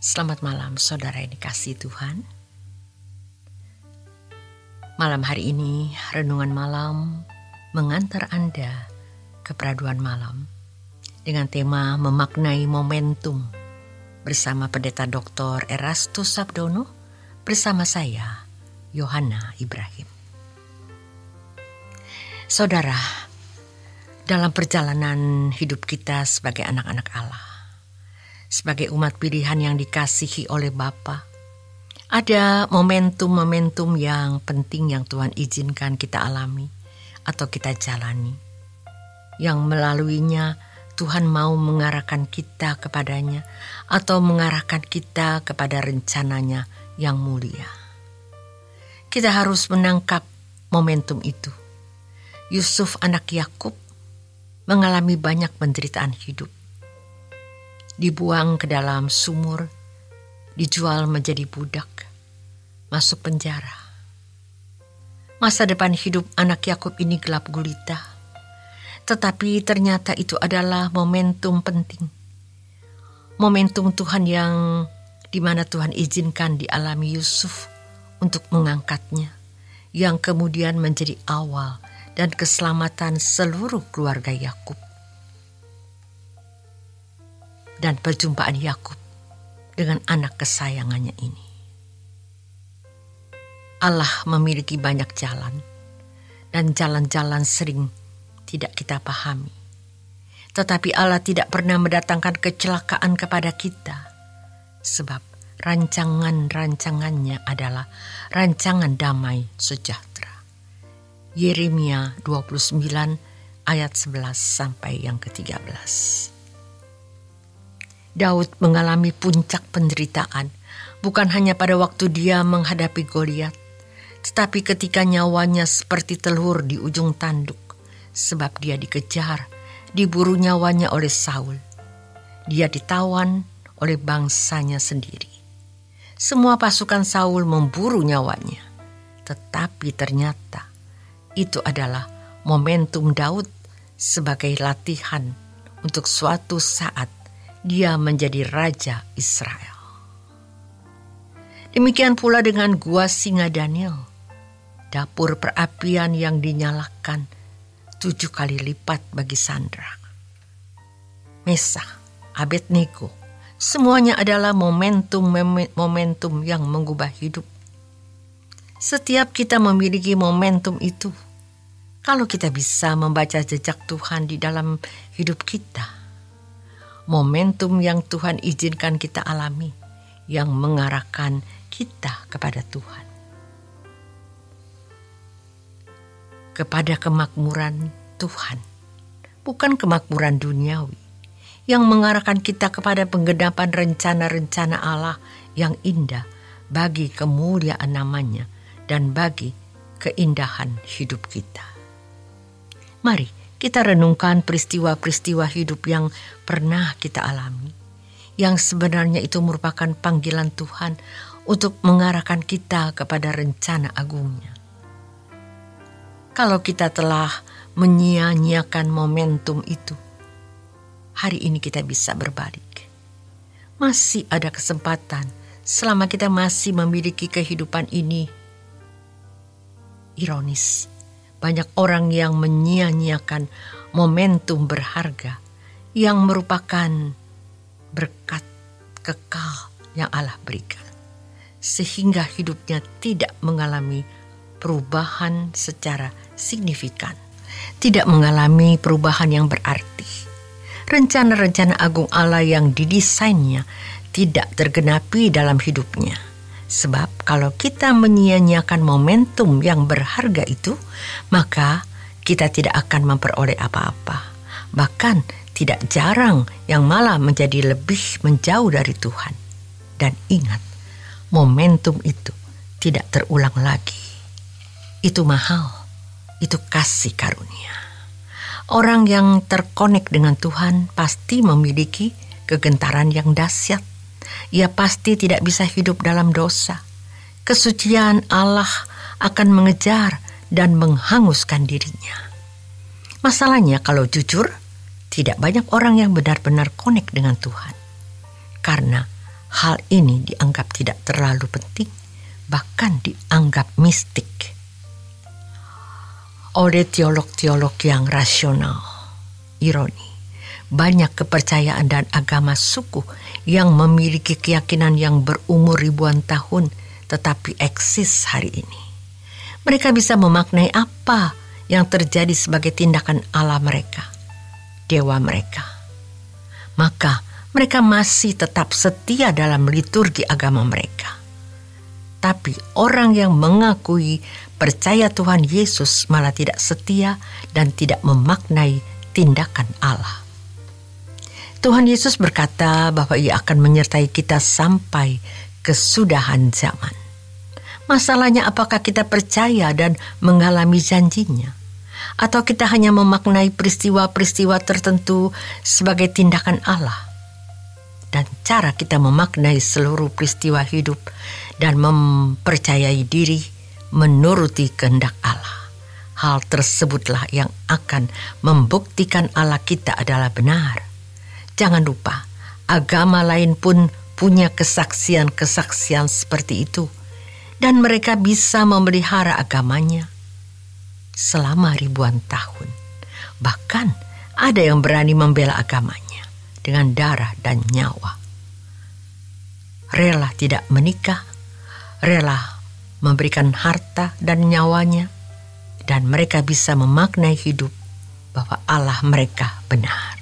Selamat malam saudara yang dikasihi Tuhan. Malam hari ini renungan malam mengantar Anda ke peraduan malam dengan tema memaknai momentum bersama Pendeta Dr. Erastus Sabdono bersama saya Yohana Ibrahim. Saudara, dalam perjalanan hidup kita sebagai anak-anak Allah, sebagai umat pilihan yang dikasihi oleh Bapa, ada momentum-momentum yang penting yang Tuhan izinkan kita alami atau kita jalani, yang melaluinya Tuhan mau mengarahkan kita kepadanya atau mengarahkan kita kepada rencananya yang mulia. Kita harus menangkap momentum itu. Yusuf anak Yakub mengalami banyak penderitaan hidup. Dibuang ke dalam sumur, dijual menjadi budak, masuk penjara. Masa depan hidup anak Yakub ini gelap gulita, tetapi ternyata itu adalah momentum penting. Momentum Tuhan yang dimana Tuhan izinkan dialami Yusuf untuk mengangkatnya, yang kemudian menjadi awal dan keselamatan seluruh keluarga Yakub. Dan perjumpaan Yakub dengan anak kesayangannya ini. Allah memiliki banyak jalan, dan jalan-jalan sering tidak kita pahami. Tetapi Allah tidak pernah mendatangkan kecelakaan kepada kita, sebab rancangan-rancangannya adalah rancangan damai sejahtera. Yeremia 29 ayat 11 sampai yang ke-13. Daud mengalami puncak penderitaan, bukan hanya pada waktu dia menghadapi Goliat, tetapi ketika nyawanya seperti telur di ujung tanduk, sebab dia dikejar, diburu nyawanya oleh Saul. Dia ditawan oleh bangsanya sendiri. Semua pasukan Saul memburu nyawanya, tetapi ternyata itu adalah momentum Daud sebagai latihan untuk suatu saat dia menjadi Raja Israel. Demikian pula dengan gua singa Daniel, dapur perapian yang dinyalakan 7 kali lipat bagi Sadrak, Mesak, Abednego. Semuanya adalah momentum yang mengubah hidup. Setiap kita memiliki momentum itu. Kalau kita bisa membaca jejak Tuhan di dalam hidup kita, momentum yang Tuhan izinkan kita alami, yang mengarahkan kita kepada Tuhan, kepada kemakmuran Tuhan, bukan kemakmuran duniawi, yang mengarahkan kita kepada penggenapan rencana-rencana Allah yang indah bagi kemuliaan namanya dan bagi keindahan hidup kita. Mari kita renungkan peristiwa-peristiwa hidup yang pernah kita alami, yang sebenarnya itu merupakan panggilan Tuhan untuk mengarahkan kita kepada rencana agungnya. Kalau kita telah menyia-nyiakan momentum itu, hari ini kita bisa berbalik. Masih ada kesempatan selama kita masih memiliki kehidupan ini. Ironis, banyak orang yang menyia-nyiakan momentum berharga yang merupakan berkat kekal yang Allah berikan, sehingga hidupnya tidak mengalami perubahan secara signifikan, tidak mengalami perubahan yang berarti. Rencana-rencana agung Allah yang didesainnya tidak tergenapi dalam hidupnya. Sebab kalau kita menyia-nyiakan momentum yang berharga itu, maka kita tidak akan memperoleh apa-apa. Bahkan tidak jarang yang malah menjadi lebih menjauh dari Tuhan. Dan ingat, momentum itu tidak terulang lagi. Itu mahal, itu kasih karunia. Orang yang terkonek dengan Tuhan pasti memiliki kegentaran yang dahsyat. Ia pasti tidak bisa hidup dalam dosa. Kesucian Allah akan mengejar dan menghanguskan dirinya. Masalahnya kalau jujur, tidak banyak orang yang benar-benar konek dengan Tuhan. Karena hal ini dianggap tidak terlalu penting, bahkan dianggap mistik oleh teolog-teolog yang rasional. Ironi, banyak kepercayaan dan agama suku yang memiliki keyakinan yang berumur ribuan tahun tetapi eksis hari ini. Mereka bisa memaknai apa yang terjadi sebagai tindakan Allah mereka, dewa mereka. Maka mereka masih tetap setia dalam liturgi agama mereka. Tapi orang yang mengakui percaya Tuhan Yesus malah tidak setia dan tidak memaknai tindakan Allah. Tuhan Yesus berkata bahwa Ia akan menyertai kita sampai kesudahan zaman. Masalahnya apakah kita percaya dan mengalami janjinya? Atau kita hanya memaknai peristiwa-peristiwa tertentu sebagai tindakan Allah? Dan cara kita memaknai seluruh peristiwa hidup dan mempercayai diri menuruti kehendak Allah. Hal tersebutlah yang akan membuktikan Allah kita adalah benar. Jangan lupa, agama lain pun punya kesaksian-kesaksian seperti itu. Dan mereka bisa memelihara agamanya selama ribuan tahun. Bahkan ada yang berani membela agamanya dengan darah dan nyawa. Rela tidak menikah, rela memberikan harta dan nyawanya, dan mereka bisa memaknai hidup bahwa Allah mereka benar.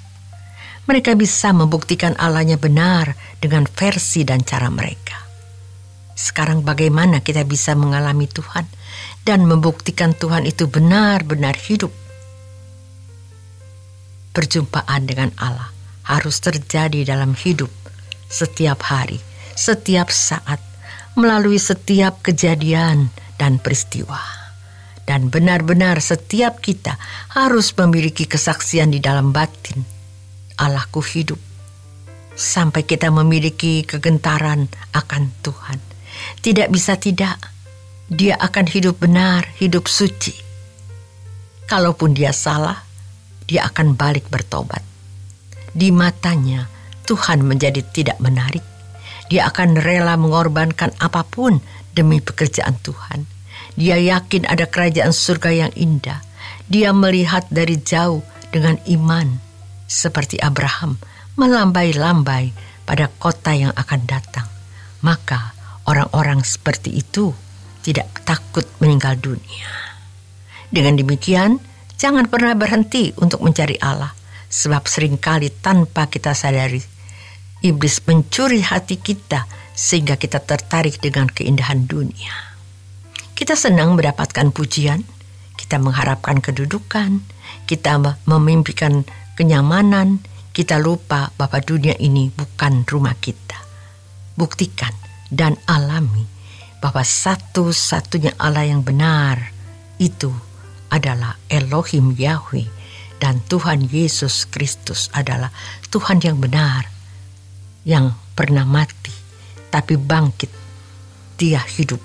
Mereka bisa membuktikan Allahnya benar dengan versi dan cara mereka. Sekarang bagaimana kita bisa mengalami Tuhan dan membuktikan Tuhan itu benar-benar hidup? Perjumpaan dengan Allah harus terjadi dalam hidup setiap hari, setiap saat, melalui setiap kejadian dan peristiwa. Dan benar-benar setiap kita harus memiliki kesaksian di dalam batin, Allahku hidup, sampai kita memiliki kegentaran akan Tuhan. Tidak bisa tidak, dia akan hidup benar, hidup suci. Kalaupun dia salah, dia akan balik bertobat. Di matanya, Tuhan menjadi tidak menarik. Dia akan rela mengorbankan apapun demi pekerjaan Tuhan. Dia yakin ada kerajaan surga yang indah. Dia melihat dari jauh dengan iman, seperti Abraham melambai-lambai pada kota yang akan datang. Maka orang-orang seperti itu tidak takut meninggal dunia. Dengan demikian, jangan pernah berhenti untuk mencari Allah, sebab seringkali tanpa kita sadari, iblis mencuri hati kita sehingga kita tertarik dengan keindahan dunia. Kita senang mendapatkan pujian, kita mengharapkan kedudukan, kita memimpikan kenyamanan, kita lupa bahwa dunia ini bukan rumah kita. Buktikan dan alami bahwa satu-satunya Allah yang benar itu adalah Elohim Yahweh, dan Tuhan Yesus Kristus adalah Tuhan yang benar, yang pernah mati tapi bangkit. Dia hidup,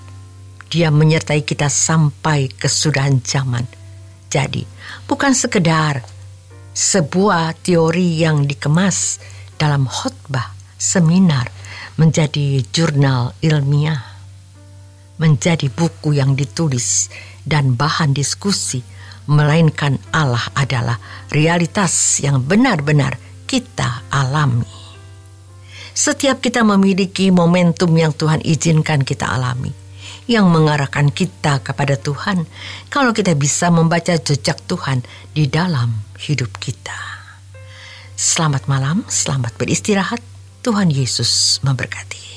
dia menyertai kita sampai kesudahan zaman. Jadi bukan sekedar sebuah teori yang dikemas dalam khotbah, seminar, menjadi jurnal ilmiah, menjadi buku yang ditulis dan bahan diskusi, melainkan Allah adalah realitas yang benar-benar kita alami. Setiap kita memiliki momentum yang Tuhan izinkan kita alami, yang mengarahkan kita kepada Tuhan, kalau kita bisa membaca jejak Tuhan di dalam hidup kita. Selamat malam, selamat beristirahat. Tuhan Yesus memberkati.